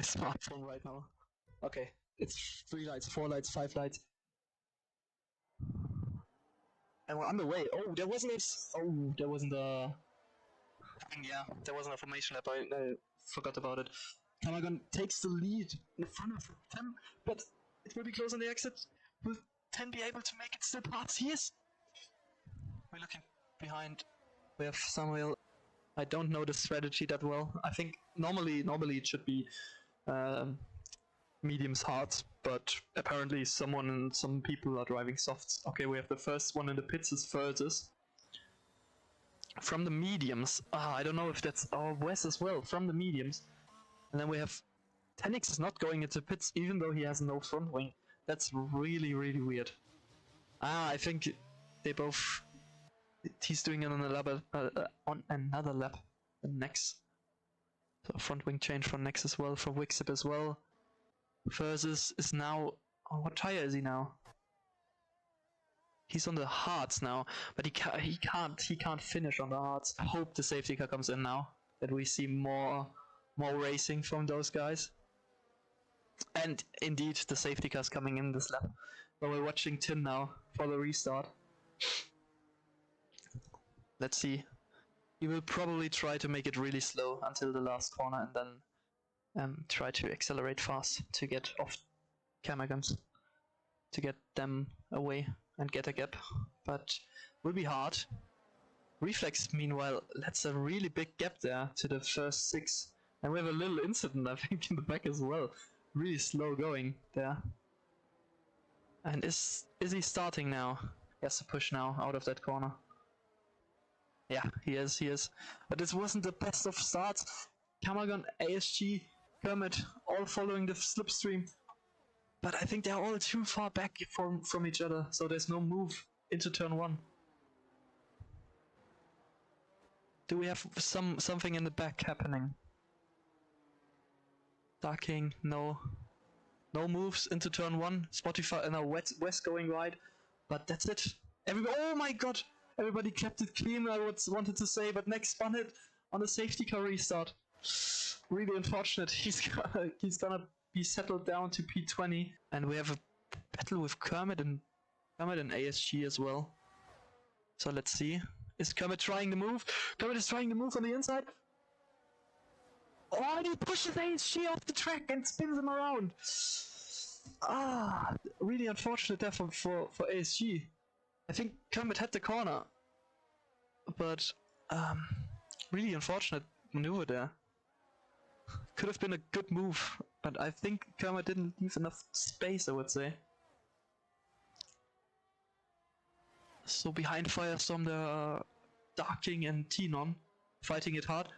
smartphone right now. Okay, it's 3 lights, 4 lights, 5 lights. And we're on the way. Oh, there wasn't a... Yeah, there wasn't a formation lap. I forgot about it. Kamagon takes the lead in front of 10, but it will be close on the exit. Will 10 be able to make it still past? Yes! We're looking behind. We have Samuel. I don't know the strategy that well. I think normally it should be mediums hards, but apparently some people are driving softs. Okay, we have the first one in the pits is Furthest. From the mediums, I don't know if that's Wes as well, from the mediums. And then we have Tenix is not going into pits even though he has no front wing. That's really weird. I think they both... He's doing it on another lap than Nex. So front wing change for Nex as well, for Wixip as well. Versus is now... Oh, what tire is he now? He's on the hards now, but he can't finish on the hards. I hope the safety car comes in now, that we see more racing from those guys. And indeed, the safety car's coming in this lap. So we're watching Tim now for the restart. Let's see. He will probably try to make it really slow until the last corner and then try to accelerate fast to get off Camagons, to get them away and get a gap, but will be hard. Reflex, meanwhile, that's a really big gap there to the first 6. And we have a little incident, I think, in the back as well. Really slow going there. And is he starting now? He has to push now out of that corner. Yeah, he is. But this wasn't the best of starts. Kamagon, ASG, Kermit, all following the slipstream. But I think they're all too far back from each other, so there's no move into turn 1. Do we have something in the back happening? Darking, no. No moves into turn 1. Spotify, no, West going wide. But that's it. Oh my god! Everybody kept it clean, I wanted to say, but Nex spun it on the safety car restart. Really unfortunate. He's gonna be settled down to P20, and we have a battle with Kermit and ASG as well. So let's see. Is Kermit trying the move? Kermit is trying the move on the inside. Oh, and he pushes ASG off the track and spins him around. Really unfortunate there for ASG. I think Kermit had the corner, but really unfortunate maneuver there. Could have been a good move, but I think Kermit didn't leave enough space, I would say. So behind Firestorm there are Darking and Tenon fighting it hard.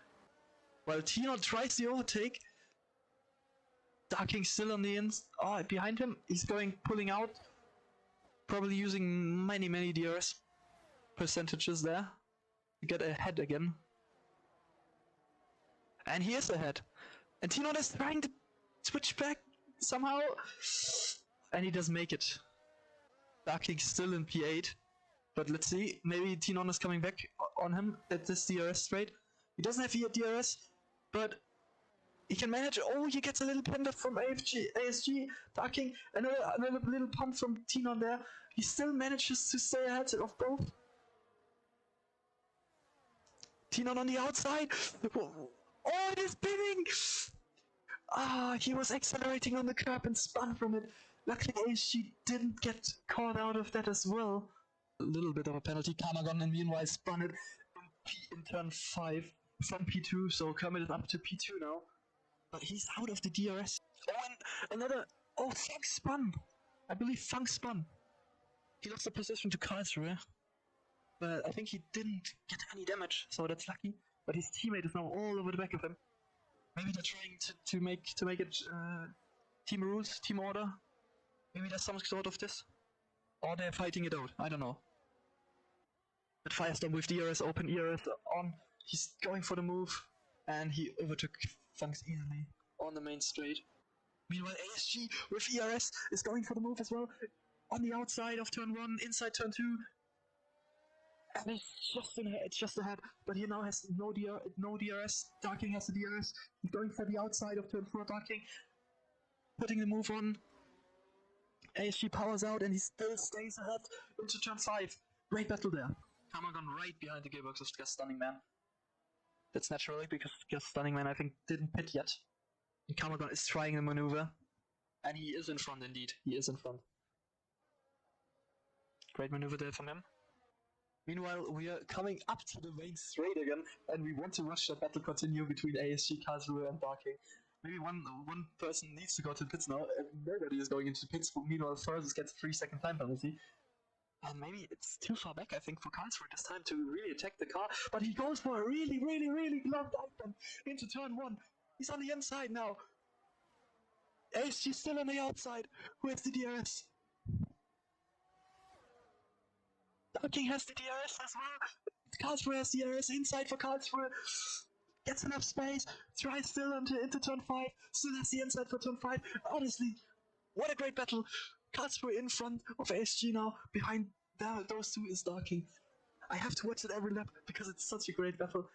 While Tenon tries the overtake, Darking still on the ins. Behind him, he's pulling out. Probably using many DRS percentages there to get ahead again. And he is ahead. And Tenon is trying to switch back somehow. And he does make it. Darking still in P8. But let's see, maybe Tenon is coming back on him at this DRS straight. He doesn't have DRS, but he can manage. Oh, he gets a little pender from ASG, Darking, another little pump from Tenon there. He still manages to stay ahead of both. Tenon on the outside. Oh, it is spinning! He was accelerating on the curb and spun from it. Luckily ASG didn't get caught out of that as well. A little bit of a penalty. Kamagon and meanwhile spun it in turn 5 from P2, so Kermit is up to P2 now. But he's out of the DRS. Oh, and another... Oh, Funk spun! I believe Funk spun. He lost the position to Karlsruhe. But I think he didn't get any damage, so that's lucky. But his teammate is now all over the back of him. Maybe they're trying to make it team rules, team order. Maybe there's some sort of this. Or they're fighting it out, I don't know. But Firestorm with DRS open, ERS on. He's going for the move. And he overtook Funks easily on the main straight. Meanwhile ASG with ERS is going for the move as well. On the outside of turn 1, inside turn 2. And it's just ahead, but he now has no DRS. Darking has the DRS. He's going for the outside of turn 4. Darking putting the move on. ASG powers out, and he still stays ahead into turn 5. Great battle there. Kamagon right behind the gearbox of Gas Stunning Man. That's naturally because Gas Stunning Man I think didn't pit yet. And Kamagon is trying the maneuver, and he is in front indeed. He is in front. Great maneuver there from him. Meanwhile, we are coming up to the main straight again, and we want to rush that battle continue between ASG, Karlsruhe, and Darking. Maybe one person needs to go to the pits now, and nobody is going into the pits. Meanwhile, Fergus gets a 3-second time penalty. And maybe it's too far back, I think, for Karlsruhe this time to really attack the car. But he goes for a really long dive bump into turn 1. He's on the inside now. ASG still on the outside. Who has the DRS? Darking has the DRS as well. Karlsruhe has the DRS inside for Karlsruhe. Gets enough space. Tries still into turn 5. Still has the inside for turn 5. Honestly, what a great battle. Karlsruhe in front of ASG now. Behind those two is Darking. I have to watch it every lap because it's such a great battle.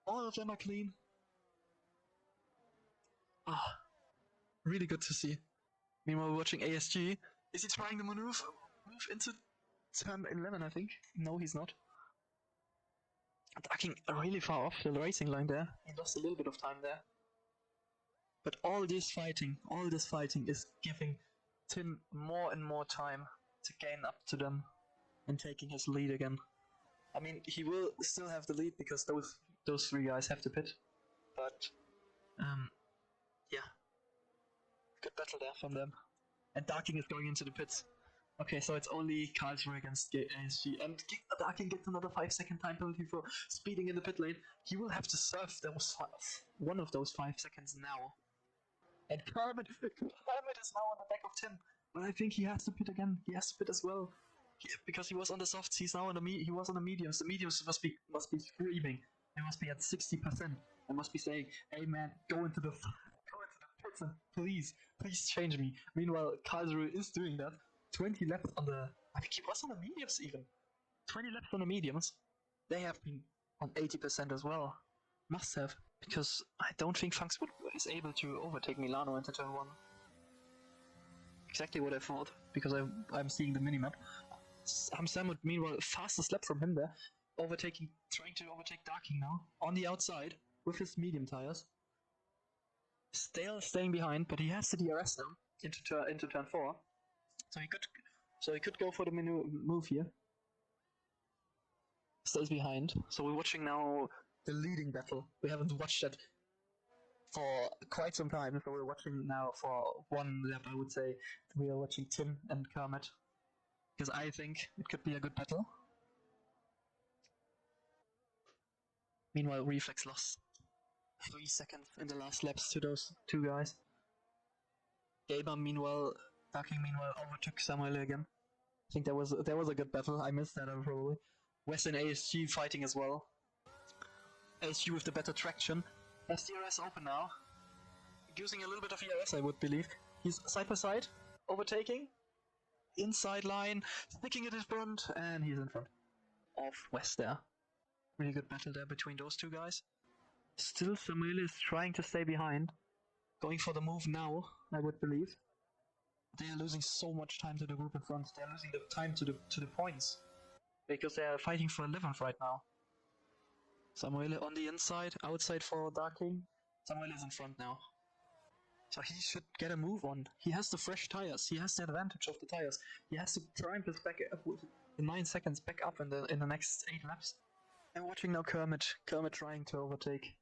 All of them are clean. Really good to see. Meanwhile, we're watching ASG. Is he trying the move into turn 11, I think? No, he's not. Darking really far off the racing line there. He lost a little bit of time there. But all this fighting is giving Tin more and more time to gain up to them and taking his lead again. I mean, he will still have the lead because those 3 guys have to pit. But, yeah. Good battle there from them. And Darking is going into the pits. Okay, so it's only Karlsruhe against ASG. And Darking gets another 5-second time penalty for speeding in the pit lane. He will have to serve one of those 5 seconds now. And Kermit is now on the back of Tim. But I think he has to pit again. He has to pit as well. Because he was on the softs, he was on the mediums. The mediums must be screaming. They must be at 60%. They must be saying, "Hey man, go into the pits and please change me." Meanwhile, Karlsruhe is doing that. 20 laps on the... I think he was on the mediums even. 20 laps on the mediums. They have been on 80% as well. Must have. Because I don't think Funkswood is able to overtake Milano into turn 1. Exactly what I thought. Because I'm seeing the minimap. Samut, meanwhile, fastest lap from him there. Trying to overtake Darking now. On the outside. With his medium tires. Still staying behind, but he has the DRS now. Into turn 4. So he could go for the move here. Stays behind. So we're watching now the leading battle. We haven't watched that for quite some time. So we're watching now for one lap, I would say. We are watching Tim and Kermit. Because I think it could be a good battle. Meanwhile, Reflex lost 3 seconds in the last laps to those 2 guys. Darking meanwhile overtook Samuel again. I think there was a good battle. I missed that probably. West and ASG fighting as well. ASG with the better traction. Has DRS open now. Using a little bit of ERS, I would believe. He's side by side, overtaking. Inside line, sticking at his front, and he's in front of West there. Really good battle there between those 2 guys. Still, Samuel is trying to stay behind. Going for the move now, I would believe. They are losing so much time to the group in front. They are losing the time to the points. Because they are fighting for 11th right now. Samuel on the inside, outside for Darking. Samuel is in front now. So he should get a move on. He has the fresh tires. He has the advantage of the tires. He has to try and back up in 9 seconds back up in the next 8 laps. I'm watching now Kermit trying to overtake.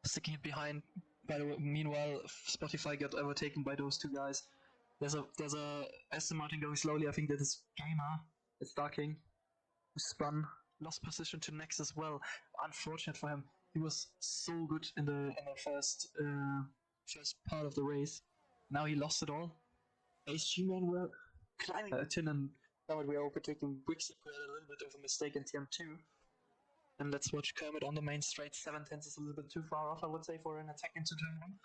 Sticking it behind. By the way, meanwhile, Spotify got overtaken by those 2 guys. There's a Aston Martin going slowly. I think that is Gamer. It's Darking. Who spun. Lost position to Nex as well. Unfortunate for him. He was so good in the first part of the race. Now he lost it all. ASG man were climbing Tin and now we are overtaking Wixie, who had a little bit of a mistake in TM2. And let's watch Kermit on the main straight. 7/10 is a little bit too far off, I would say, for an attack into turn 1.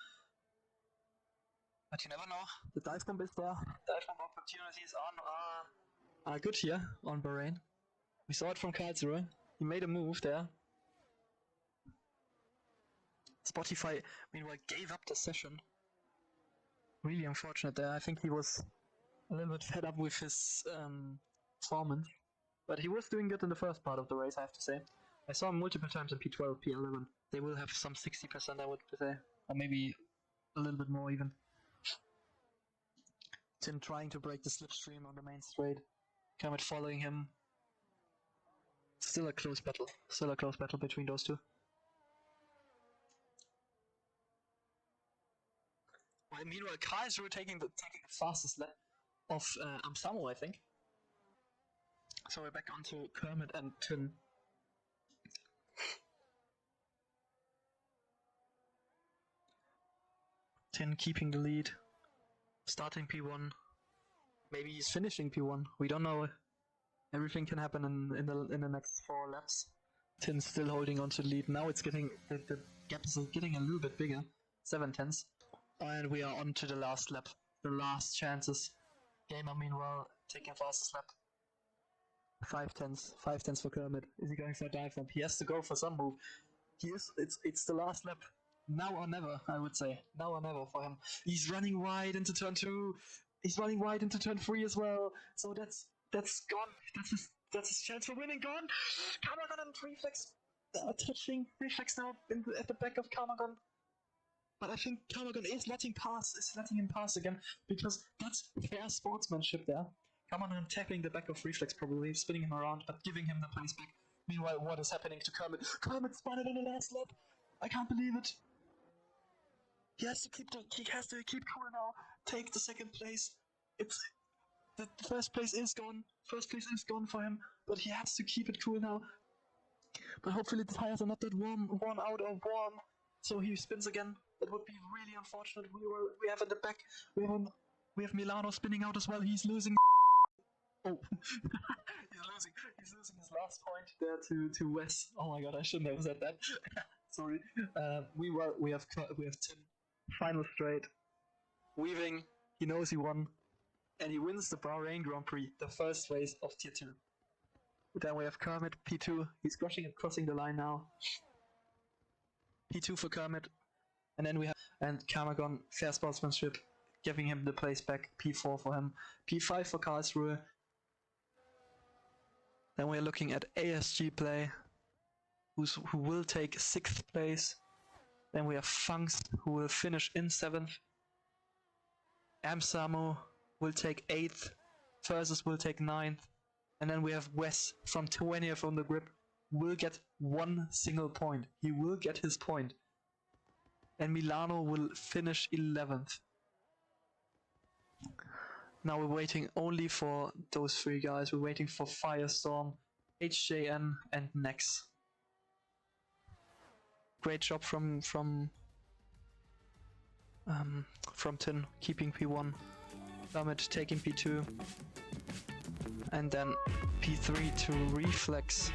But you never know. The dive bomb is there. Dive bomb opportunities are Good here on Bahrain. We saw it from Karlsruhe. He made a move there. Spotify, meanwhile, gave up the session. Really unfortunate there. I think he was a little bit fed up with his performance. But he was doing good in the first part of the race, I have to say. I saw him multiple times in P12, P11. They will have some 60%, I would say. Or maybe a little bit more even. Tim trying to break the slipstream on the main straight. Kermit following him. Still a close battle. Still a close battle between those two. Well, meanwhile, Karlsruhe taking the fastest lap of Amsamo, I think. So we're back onto Kermit and Tin. Tin keeping the lead. Starting P1. Maybe he's finishing P1. We don't know. Everything can happen in the next 4 laps. Tin's still holding on to the lead. Now it's getting the gap is getting a little bit bigger. 7/10. And we are on to the last lap. The last chances. Gamer meanwhile taking fastest lap. 5/10. 5/10 for Kermit. Is he going for a dive bump? He has to go for some move. He is. It's the last lap. Now or never, I would say. Now or never for him. He's running wide into turn 2. He's running wide into turn 3 as well. So that's gone. That's his chance for winning gone. Kamagon and Reflex touching Reflex now at the back of Kamagon. But I think Kamagon is letting him pass again, because that's fair sportsmanship there. Kamagon tapping the back of Reflex, probably spinning him around, but giving him the place back. Meanwhile, what is happening to Kermit? Kermit spun it in the last lap. I can't believe it. He has to keep cool now. Take the second place. The first place is gone. First place is gone for him, but he has to keep it cool now. But hopefully the tires are not that worn out or warm, so he spins again. That would be really unfortunate. We have in the back. We have Milano spinning out as well. He's losing. Oh, he's losing his last point there to Wes. Oh my god, I shouldn't have said that. Sorry. We have Tim. Final straight. Weaving. He knows he won. And he wins the Bahrain Grand Prix, the first race of Tier 2. Then we have Kermit, P2. He's crossing the line now. P2 for Kermit. And then we have Kamagon, fair sportsmanship, giving him the place back. P4 for him. P5 for Karlsruhe. Then we're looking at ASG play, who will take 6th place. Then we have Funks, who will finish in 7th. Amsamo will take 8th. Versus will take 9th. And then we have Wes from 20th on the grip. Will get 1 single point. He will get his point. And Milano will finish 11th. Now we're waiting only for those 3 guys. We're waiting for Firestorm, HJN, and Nex. Great job from Tin, keeping P1. Kermit taking P2. And then P3 to Reflex.